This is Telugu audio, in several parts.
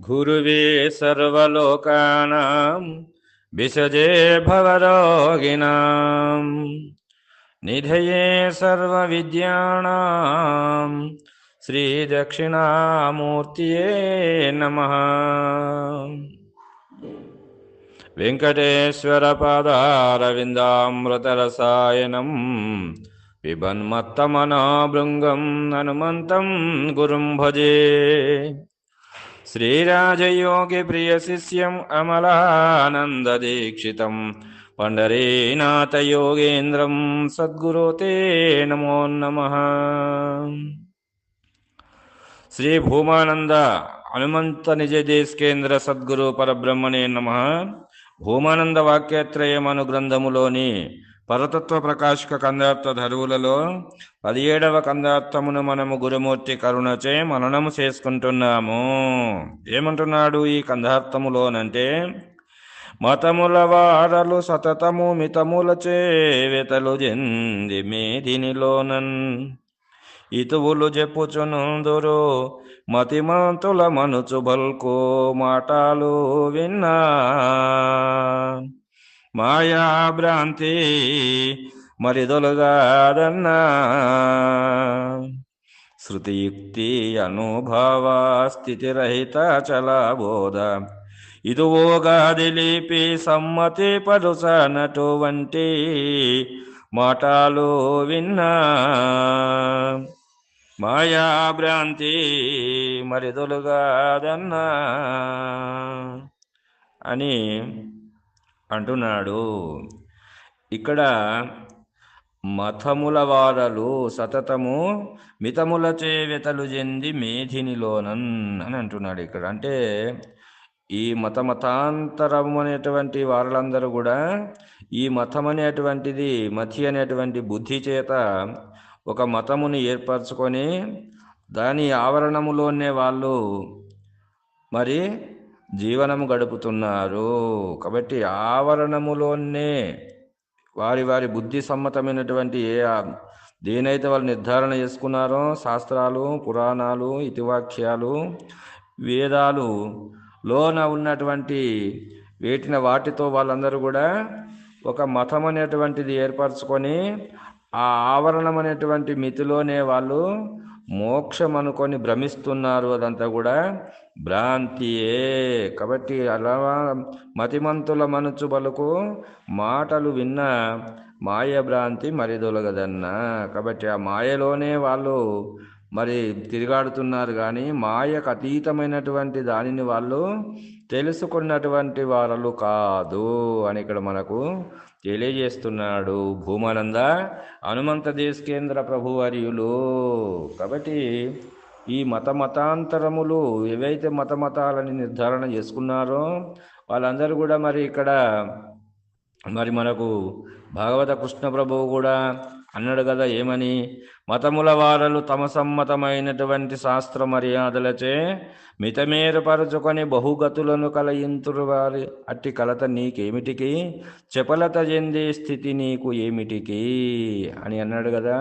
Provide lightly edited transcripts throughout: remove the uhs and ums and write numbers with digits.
గురువే సర్వలోకానాం విసజే భవరోగిణాం నిధయే సర్వవిద్యానాం శ్రీ దక్షిణామూర్తియే నమః. వెంకటేశ్వర పాదారవిందామృతరసాయనం పిబన్మత్తమనోభృంగం హనుమంతం గురుం భజే. శ్రీరాజయోగి ప్రియ శిష్యం అమలానంద దీక్షితం పండరీనాథ యోగేంద్రం సద్గురు తే నమో నమః. శ్రీ భూమానంద హనుమంత నిజ దేశకేంద్ర సద్గురు పరబ్రహ్మణే నమః. భూమానంద వాక్యత్రయమను గ్రంథములోని పరతత్వ ప్రకాశక కందార్థ ధరువులలో 17వ కందార్థమును మనము గురుమూర్తి కరుణచే మననము చేసుకుంటున్నాము. ఏమంటున్నాడు ఈ కందార్థములోనంటే, మతముల వారలు సతతము మితములచే వెతలు జెంది మేదినిలోనన్ ఇతువులు చెప్పుచునుందురు మతిమంతుల మనుచు బల్కో మాటలు విన్నా మాయా భ్రాంతి మరిదొలగాదన్నా శృతియుక్తి అనుభవ స్థితిరహిత చలబోధ ఇదువోగా దిలిపి సమ్మతి పరుసనటువంటి మాటలు విన్నా మాయా భ్రాంతి మరిదొలుగాదన్నా అని అంటున్నాడు. ఇక్కడ మతముల వారలు సతతము మితములచే వెతలు చెంది మేధినిలోనన్ అని అంటున్నాడు. ఇక్కడ అంటే ఈ మతాంతరం అనేటువంటి వారులందరూ కూడా ఈ మతం అనేటువంటిది మతి అనేటువంటి బుద్ధి చేత ఒక మతముని ఏర్పరచుకొని దాని ఆవరణములోనే వాళ్ళు మరి జీవనము గడుపుతున్నారు. కాబట్టి ఆవరణములోనే వారి వారి బుద్ధి సమ్మతమైనటువంటి దేనైతే వాళ్ళు నిర్ధారణ చేసుకున్నారో శాస్త్రాలు, పురాణాలు, ఇతివాక్యాలు, వేదాలు లోన ఉన్నటువంటి వాటితో వాళ్ళందరూ కూడా ఒక మతం అనేటువంటిది ఏర్పరచుకొని ఆ ఆవరణం అనేటువంటి మితిలోనే వాళ్ళు మోక్షం అనుకొని భ్రమిస్తున్నారు. అదంతా కూడా భ్రాంతియే. కాబట్టి అలా మతిమంతుల మనుచు బలుకు మాటలు విన్న మాయ భ్రాంతి మరిదొలగదన్నా. కాబట్టి ఆ మాయలోనే వాళ్ళు మరి తిరిగాడుతున్నారు, కానీ మాయకు అతీతమైనటువంటి దానిని వాళ్ళు తెలుసుకున్నటువంటి వారలు కాదు అని ఇక్కడ మనకు తెలియజేస్తున్నాడు భూమానంద హనుమంత దేశకేంద్ర ప్రభువర్యులు. కాబట్టి ఈ మతాంతరములు ఏవైతే మతాలని నిర్ధారణ చేసుకున్నారో వాళ్ళందరూ కూడా మరి ఇక్కడ మరి మనకు భాగవత కృష్ణ ప్రభువు కూడా అన్నాడు కదా, ఏమని? మతముల వారలు తమ సమ్మతమైనటువంటి శాస్త్ర మర్యాదలచే మితమేరపరుచుకొని బహుగతులను కలయింతురు వారి అట్టి కలత నీకేమిటికి, చపలత చెందే స్థితి నీకు ఏమిటికి అని అన్నాడు కదా.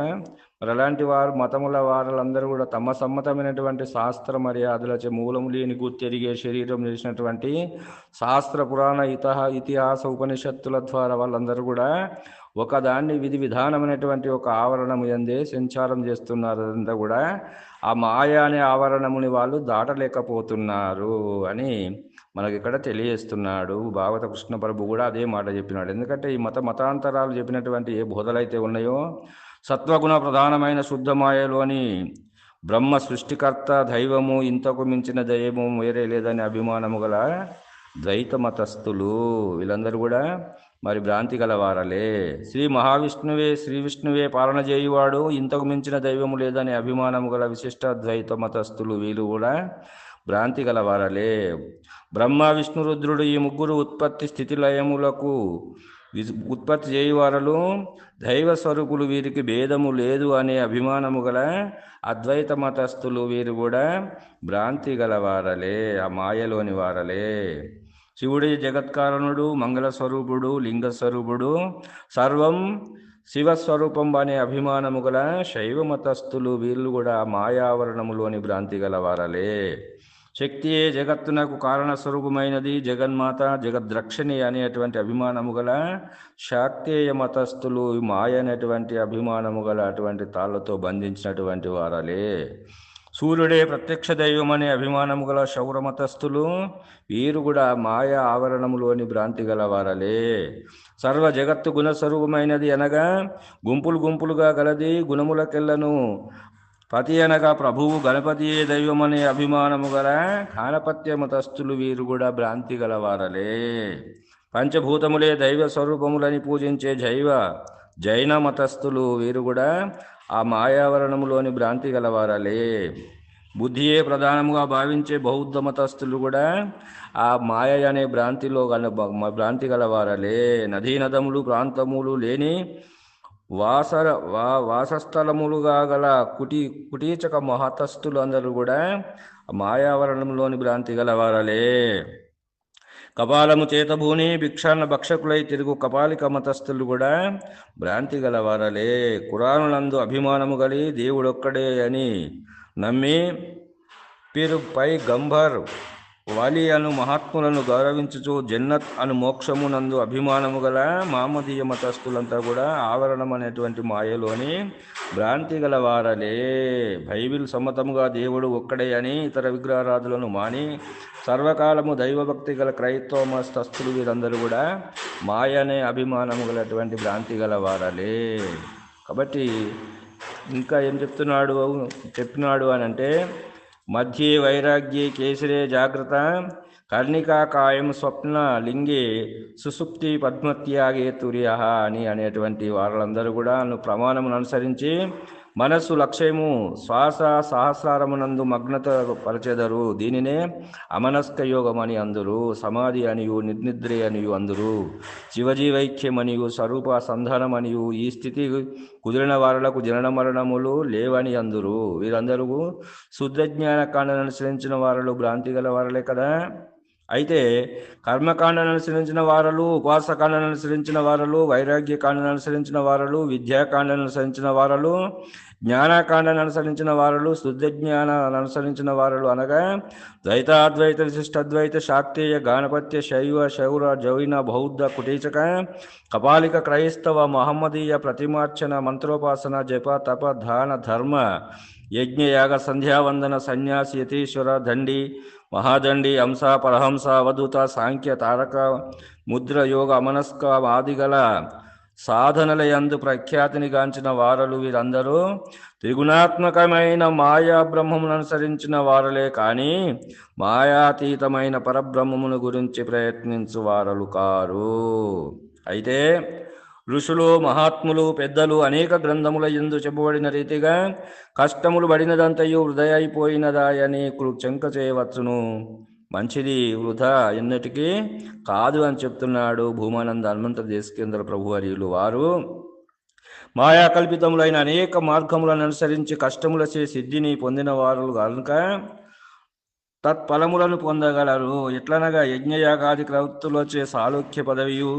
మరి అలాంటి వారు మతముల వారులందరూ కూడా తమ సమ్మతమైనటువంటి శాస్త్ర మర్యాదలచే మూలము లేని గుర్తెరిగే శరీరం చేసినటువంటి శాస్త్ర పురాణ ఇతిహాస ఉపనిషత్తుల ద్వారా వాళ్ళందరూ కూడా ఒకదాన్ని విధి విధానమైనటువంటి ఒక ఆవరణము యందే సంచారం చేస్తున్నారు. అదంతా కూడా ఆ మాయ అనే ఆవరణముని వాళ్ళు దాటలేకపోతున్నారు అని మనకి ఇక్కడ తెలియజేస్తున్నాడు. భాగవత కృష్ణ ప్రభు కూడా అదే మాట చెప్పినాడు. ఎందుకంటే ఈ మతాంతరాలు చెప్పినటువంటి ఏ బోధలైతే ఉన్నాయో సత్వగుణ ప్రధానమైన శుద్ధ మాయలోని బ్రహ్మ సృష్టికర్త దైవము, ఇంతకు మించిన దైవము వేరే లేదని అభిమానము గల ద్వైత మతస్థులు వీళ్ళందరూ కూడా మరి భ్రాంతి గలవారలే. శ్రీ విష్ణువే పాలన చేయువాడు, ఇంతకు మించిన దైవము లేదని అభిమానము గల విశిష్ట ద్వైత మతస్థులు వీళ్ళు కూడా భ్రాంతి గలవారలే. బ్రహ్మ విష్ణు రుద్రుడు ఈ ముగ్గురు ఉత్పత్తి స్థితి లయములకు ఉత్పత్తి చేయువారలు దైవ స్వరూపులు, వీరికి భేదము లేదు అనే అభిమానము గల అద్వైత మతస్థులు వీరు కూడా భ్రాంతి గలవారలే, ఆ మాయలోని వారలే. శివుడి జగత్కారణుడు, మంగళస్వరూపుడు, లింగస్వరూపుడు, సర్వం శివస్వరూపం అనే అభిమానము గల శైవ మతస్థులు వీళ్ళు కూడా మాయావరణములోని భ్రాంతి గలవారలే. శక్తియే జగత్తునకు కారణస్వరూపమైనది, జగన్మాత జగద్రక్షిణి అనేటువంటి అభిమానము గల శాక్తేయ మతస్థులు మాయ అనేటువంటి అభిమానము గల అటువంటి తాళ్లతో బంధించినటువంటి వారలే. సూర్యుడే ప్రత్యక్ష దైవం అనే అభిమానము గల శౌర మతస్థులు వీరు కూడా మాయ ఆవరణములోని భ్రాంతి గల వారలే. సర్వ జగత్తు గుణస్వరూపమైనది అనగా గుంపులు గుంపులుగా గలది, గుణములకెల్లను పతి అనగా ప్రభువు గణపతియే దైవమనే అభిమానము గల గాణపత్య మతస్థులు వీరు కూడా భ్రాంతి గలవారలే. పంచభూతములే దైవ స్వరూపములని పూజించే జైన మతస్థులు వీరు కూడా ఆ మాయావరణములోని భ్రాంతి గలవారలే. బుద్ధియే ప్రధానముగా భావించే బౌద్ధ మతస్థులు కూడా ఆ మాయ అనే భ్రాంతి గలవారలే. నదీనదములు ప్రాంతములు లేని వాసస్థలములుగా గల కుటీచక మహతస్థులు అందరూ కూడా మాయావరణంలోని భ్రాంతి గలవారలే. కపాలము చేతభూని భిక్షాన్న భక్షకులై తిరుగు కపాలిక మతస్థులు కూడా భ్రాంతి గలవారలే. కురానులందు అభిమానము గలి దేవుడొక్కడే అని నమ్మి పై గంభర్ వాలి అను మహాత్ములను గౌరవించుచు జన్నత్ అను మోక్షమునందు అభిమానము గల మామదీయ మతస్థులంతా కూడా ఆవరణం అనేటువంటి మాయలోని భ్రాంతి గలవారలే. బైబిల్ సమ్మతముగా దేవుడు ఒక్కడే అని ఇతర విగ్రహారాధులను మాని సర్వకాలము దైవభక్తి గల క్రైస్తవ మతస్థులు వీరందరూ కూడా మాయ అనే అభిమానము గలటువంటి భ్రాంతి గలవారలే. కాబట్టి ఇంకా ఏం చెప్పినాడు అని అంటే, మధ్యే వైరాగ్యే కేసరే జాగ్రత్త కర్ణికా కాయం స్వప్న లింగే సుసుప్తి పద్మత్యాగే తుర్య అని అనేటువంటి వారందరూ కూడా ప్రమాణమును అనుసరించి మనస్సు లక్ష్యము శ్వాస సహస్రారమునందు మగ్నత పరచెదరు. దీనినే అమనస్క యోగం అని అందురు, సమాధి అనియు నిర్నిద్రే అనియు అందురు, శివజీవైక్యం అనియు స్వరూప సంధానం అనియు. ఈ స్థితి కుదిరిన వారులకు జనన మరణములు లేవని అందురు. వీరందరూ శుద్ధ జ్ఞాన కాండను అనుసరించిన వారలు భ్రాంతి గల వారలే కదా. అయితే కర్మకాండను అనుసరించిన వారలు, ఉపవాసకాండను అనుసరించిన వారలు, వైరాగ్యకాండను అనుసరించిన వారలు, విద్యాకాండను అనుసరించిన వారలు, జ్ఞానకాండను అనుసరించిన వారలు, శుద్ధ జ్ఞానాన్ని అనుసరించిన వారలు అనగా ద్వైతాద్వైత విశిష్టాద్వైత శాక్తేయ గాణపత్య శైవ శౌర జైన బౌద్ధ కుటీచక కపాలిక క్రైస్తవ మహమ్మదీయ ప్రతిమార్చన మంత్రోపాసన జప తప దాన ధర్మ యజ్ఞ యాగ సంధ్యావందన సన్యాసి యతీశ్వర దండి మహాదండి హంస పరహంస అవధూత సాంఖ్య తారక ముద్ర యోగ అమనస్క ఆదిగల సాధనలయందు ప్రఖ్యాతిని గాంచిన వారలు వీరందరూ త్రిగుణాత్మకమైన మాయా బ్రహ్మమును అనుసరించిన వారలే కానీ మాయాతీతమైన పరబ్రహ్మమును గురించి ప్రయత్నించు వారలు కారు. అయితే ఋషులు మహాత్ములు పెద్దలు అనేక గ్రంథముల యందు చెప్పబడిన రీతిగా కష్టములు పడినదంతయు వృధా అయిపోయినదాయని శంక చేయవచ్చును. మంచిది వృధా ఎన్నటికీ కాదు అని చెప్తున్నాడు భూమానంద హనుమంత దేశకేంద్ర ప్రభు వర్యులు వారు. మాయాకల్పితములైన అనేక మార్గములను అనుసరించి కష్టములచే సిద్ధిని పొందిన వారు కనుక తత్ఫలములను పొందగలరు. ఎట్లనగా యజ్ఞయాగాది క్రతులచే సాలోక్య పదవియు,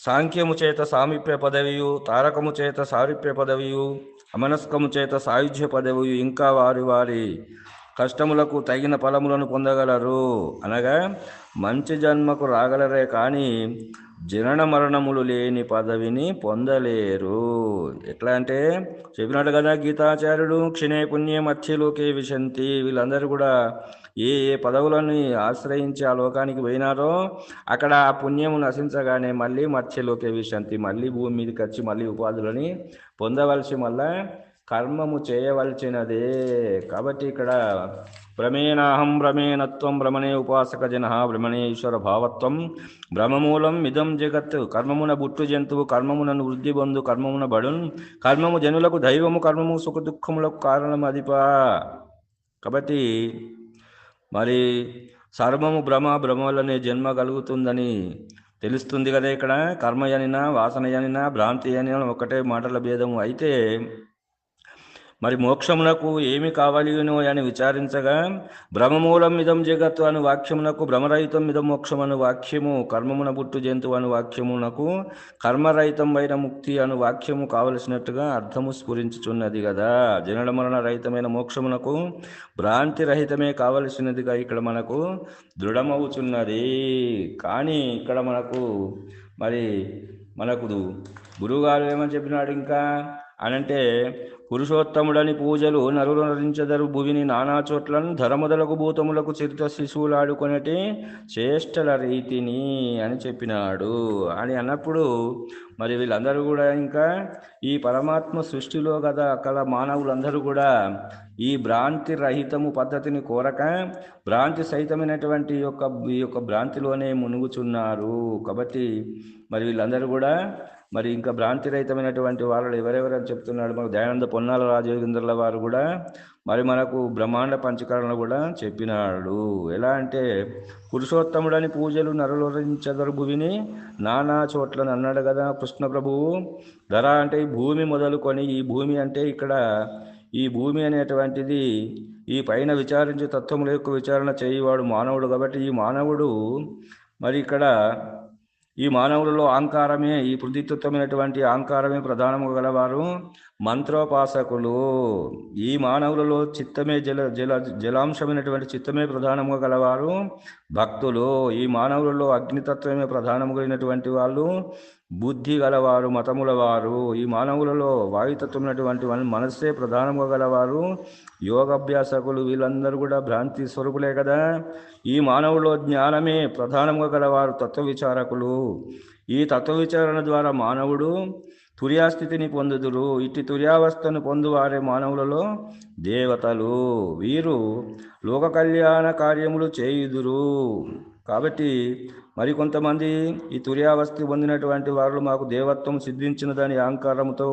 సాంఖ్యము చేత సామీప్య పదవియు, తారకము చేత సారూప్య పదవియు, అమనస్కము చేత సాయుధ్య పదవియు, ఇంకా వారి వారి కష్టములకు తగిన ఫలములను పొందగలరు. అనగా మంచి జన్మకు రాగలరే కానీ జనన మరణములు లేని పదవిని పొందలేరు. ఎట్లా అంటే చెప్పినట్టు కదా గీతాచార్యుడు, క్షిణే పుణ్య మధ్యలోకే విశంతి. వీళ్ళందరూ కూడా ఏ ఏ పదవులను ఆశ్రయించి ఆ లోకానికి పోయినారో అక్కడ ఆ పుణ్యము నశించగానే మళ్ళీ మధ్యలోకే విశంతి, మళ్ళీ భూమి మీదకి వచ్చి మళ్ళీ ఉపాధులని పొందవలసి మళ్ళా కర్మము చేయవలసినదే. కాబట్టి ఇక్కడ భ్రమేనాహం భ్రమేణత్వం భ్రమణే ఉపాసక జన భ్రమణే ఈశ్వర భావత్వం భ్రమమూలం మిదం జగత్. కర్మమున బుట్టు జంతువు, కర్మమునను వృద్ధి బంధు, కర్మమున బడున్, కర్మము జనులకు దైవము, కర్మము సుఖ దుఃఖములకు కారణం అదిపా. కాబట్టి మరి సర్వము భ్రమలనే జన్మ కలుగుతుందని తెలుస్తుంది కదా. ఇక్కడ కర్మ అనినా వాసన అనినా భ్రాంతి అనినా ఒకటే మాటల భేదము. అయితే మరి మోక్షమునకు ఏమి కావలియును అని విచారించగా భ్రమమూలం ఇదం జగత్తు అను వాక్యమునకు భ్రమరహితం ఇదం మోక్షం అను వాక్యము, కర్మమున పుట్టు జంతువు అను వాక్యమునకు కర్మరహితం అయిన ముక్తి అను వాక్యము కావలసినట్టుగా అర్థము స్ఫురించుచున్నది కదా. జనన మరణ రహితమైన మోక్షమునకు భ్రాంతి రహితమే కావలసినదిగా ఇక్కడ మనకు దృఢమవుచున్నది. కానీ ఇక్కడ మనకు గురువుగారు ఏమని చెప్పినాడు ఇంకా అనంటే, పురుషోత్తముడని పూజలు నరులు నరించెదరు భువిని నానా చోట్లను ధర మొదలగు భూతములకు చిరుత శిశువులాడుకొనటి చేష్టల రీతిని అని చెప్పినాడు. అని అన్నప్పుడు మరి వీళ్ళందరూ కూడా ఇంకా ఈ పరమాత్మ సృష్టిలో కదా అక్కడ మానవులందరూ కూడా ఈ భ్రాంతి రహితము పద్ధతిని కోరక భ్రాంతి సహితమైనటువంటి ఈ యొక్క భ్రాంతిలోనే మునుగుచున్నారు. కాబట్టి మరి వీళ్ళందరూ కూడా మరి ఇంకా భ్రాంతి రహితమైనటువంటి వాళ్ళు ఎవరెవరని చెప్తున్నాడు. మనకు దయానంద పొన్నాల రాజయోగేంద్రుల వారు కూడా మరి మనకు బ్రహ్మాండ పంచకరణ కూడా చెప్పినాడు. ఎలా అంటే, పురుషోత్తముడని పూజలు నరులరించెదరు భువిని నానా చోట్లని అన్నాడు కదా కృష్ణ ప్రభువు. ధర అంటే ఈ భూమి మొదలుకొని, ఈ భూమి అంటే ఇక్కడ ఈ భూమి అనేటువంటిది ఈ పైన విచారించే తత్వముల యొక్క విచారణ చేయవాడు మానవుడు. కాబట్టి ఈ మానవుడు మరి ఇక్కడ ఈ మానవులలో అహంకారమే, ఈ పృథ్వీతత్వమైనటువంటి అహంకారమే ప్రధానముగా గలవారు మంత్రోపాసకులు. ఈ మానవులలో చిత్తమే జలాంశమైనటువంటి చిత్తమే ప్రధానముగా గలవారు భక్తులు. ఈ మానవులలో అగ్నితత్వమే ప్రధానముగైనటువంటి వాళ్ళు బుద్ధి గలవారు మతముల వారు. ఈ మానవులలో వాయుతత్వమైనటువంటి మనస్సే ప్రధానముగా గలవారు యోగాభ్యాసకులు. వీళ్ళందరూ కూడా భ్రాంతి స్వరూపులే కదా. ఈ మానవులో జ్ఞానమే ప్రధానముగా గలవారు తత్వ విచారకులు. ఈ తత్వ విచారణ ద్వారా మానవుడు తుర్యాస్థితిని పొందుదురు. ఇట్టి తుర్యావస్థను పొందువారే మానవులలో దేవతలు. వీరు లోక కళ్యాణ కార్యములు చేయుదురు. కాబట్టి మరికొంతమంది ఈ తుర్యావస్థ పొందినటువంటి వారు మాకు దేవత్వం సిద్ధించినదని అహంకారముతో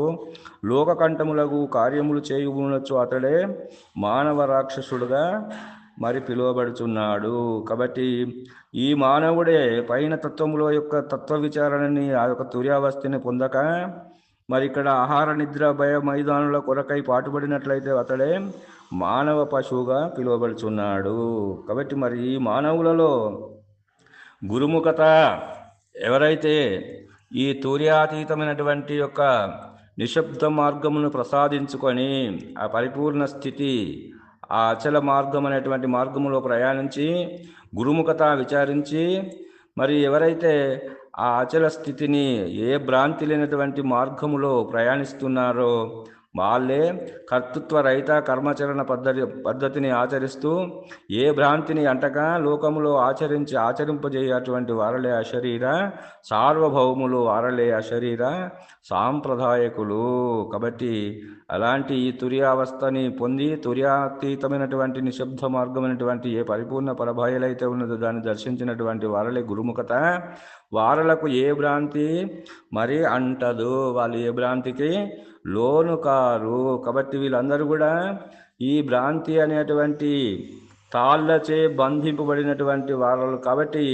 లోకకంఠములకు కార్యములు చేయునొచ్చు అతడే మానవ రాక్షసుడుగా మరి పిలువబడుచున్నాడు. కాబట్టి ఈ మానవుడే పైన తత్వముల యొక్క తత్వ విచారణని ఆ యొక్క తుర్యావస్థని పొందక మరి ఇక్కడ ఆహార నిద్ర భయ మైదానుల కొరకై పాటుపడినట్లయితే అతడే మానవ పశువుగా పిలువబడుచున్నాడు. కాబట్టి మరి ఈ మానవులలో గురుముఖత ఎవరైతే ఈ తుర్యాతీతమైనటువంటి యొక్క నిశ్శబ్ద మార్గమును ప్రసాదించుకొని ఆ పరిపూర్ణ స్థితి ఆ అచల మార్గం అనేటువంటి మార్గములో ప్రయాణించి గురుముఖత విచారించి మరి ఎవరైతే ఆ అచల స్థితిని ఏ భ్రాంతి లేనటువంటి మార్గములో ప్రయాణిస్తున్నారో వాళ్ళే కర్తృత్వ రహిత కర్మాచరణ పద్ధతిని ఆచరిస్తూ ఏ భ్రాంతిని అంటక లోకములో ఆచరింపజేయటువంటి వారలే అశరీర సార్వభౌములు, వారలే అశరీర సాంప్రదాయకులు. కాబట్టి అలాంటి ఈ తుర్యావస్థని పొంది తుర్యాతీతమైనటువంటి నిశ్శబ్ద మార్గమైనటువంటి ఏ పరిపూర్ణ పరభాయలైతే ఉన్నదో దాన్ని దర్శించినటువంటి వారలే గురుముఖత. వారలకు ఏ భ్రాంతి మరి అంటదు, వాళ్ళు ఏ భ్రాంతికి లోను కారు. కాబట్టి వీళ్ళందరూ కూడా ఈ భ్రాంతి అనేటువంటి తాళ్ళచే బంధింపబడినటువంటి వారలు. కాబట్టి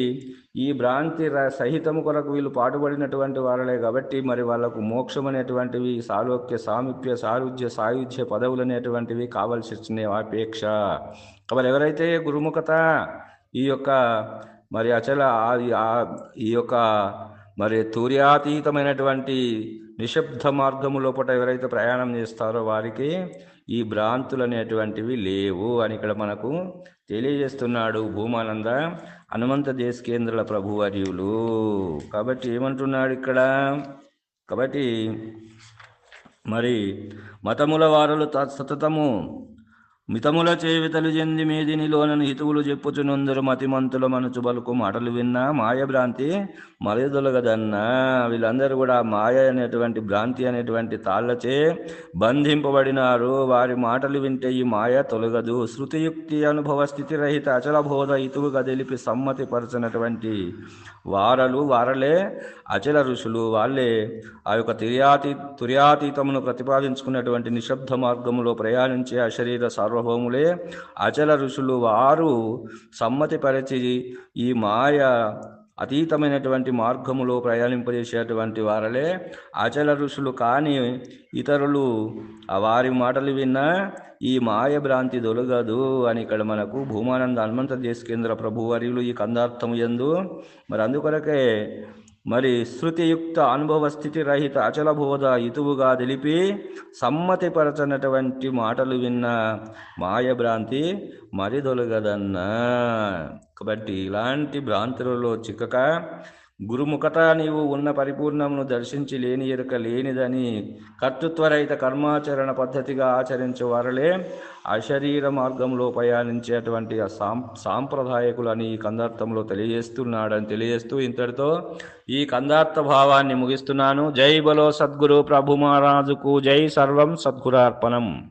ఈ భ్రాంతి సహితము కొరకు వీళ్ళు పాటుపడినటువంటి వారలే. కాబట్టి మరి వాళ్ళకు మోక్షం అనేటువంటివి సాలోక్య సామీప్య సారుధ్య సాయుధ్య పదవులు అనేటువంటివి కావాల్సి వచ్చిన అపేక్ష. కాబట్టి ఎవరైతే గురుముఖత ఈ యొక్క మరి అచల ఈ యొక్క మరి తుర్యాతీతమైనటువంటి నిశ్శబ్ద మార్గము లోపల ఎవరైతే ప్రయాణం చేస్తారో వారికి ఈ భ్రాంతులు అనేటువంటివి లేవు అని ఇక్కడ మనకు తెలియజేస్తున్నాడు భూమానంద హనుమంత దేశకేంద్రుల ప్రభువర్యులు. కాబట్టి ఏమంటున్నాడు ఇక్కడ, కాబట్టి మరి మతముల వారులు సతతము మితముల చేవితలు చెంది మీదినిలోనని హితువులు చెప్పుచునందరు మతిమంతుల మనుచు బలుకు మాటలు విన్నా మాయభ్రాంతి మరిదొలగదన్నా. వీళ్ళందరూ కూడా మాయ అనేటువంటి భ్రాంతి అనేటువంటి తాళ్లచే బంధింపబడినారు. వారి మాటలు వింటే ఈ మాయ తొలగదు. శృతియుక్తి అనుభవ స్థితి రహిత అచల బోధ హితువుగా తెలిపి సమ్మతి పరచినటువంటి వారలే అచల ఋషులు. వాళ్ళే ఆ యొక్క తుర్యాతీతమును ప్రతిపాదించుకున్నటువంటి నిశ్శబ్ద మార్గములో ప్రయాణించే అశరీర సార్వభౌములే అచల ఋషులు. వారు సమ్మతి పరిచి ఈ మాయ అతీతమైనటువంటి మార్గములో ప్రయాణింపజేసేటువంటి వారలే అచల ఋషులు. కానీ ఇతరులు వారి మాటలు విన్నా ఈ మాయ భ్రాంతి దొలగదు అని ఇక్కడ మనకు భూమానంద హనుమంత దేశికేంద్ర ప్రభువర్యులు ఈ కందార్థము యందు మరి అందుకొరకే మరి శృతియుక్త అనుభవ స్థితి రహిత అచల బోధ ఇతువుగా తెలిపి సమ్మతిపరచనటువంటి మాటలు విన్న మాయభ్రాంతి మరి దొలగదన్నా. కాబట్టి ఇలాంటి భ్రాంతులలో చిక్కక గురుముఖత నీవు ఉన్న పరిపూర్ణమును దర్శించి లేని ఎరుక లేనిదని కర్తృత్వరహిత కర్మాచరణ పద్ధతిగా ఆచరించే వారలే అశరీర మార్గంలో ప్రయాణించేటువంటి సాంప్రదాయకులని ఈ కందార్థంలో తెలియజేస్తున్నాడని తెలియజేస్తూ ఇంతటితో ఈ కందార్థ భావాన్ని ముగిస్తున్నాను. జై బలో సద్గురు ప్రభు మహారాజుకు జై. సర్వం సద్గురార్పణం.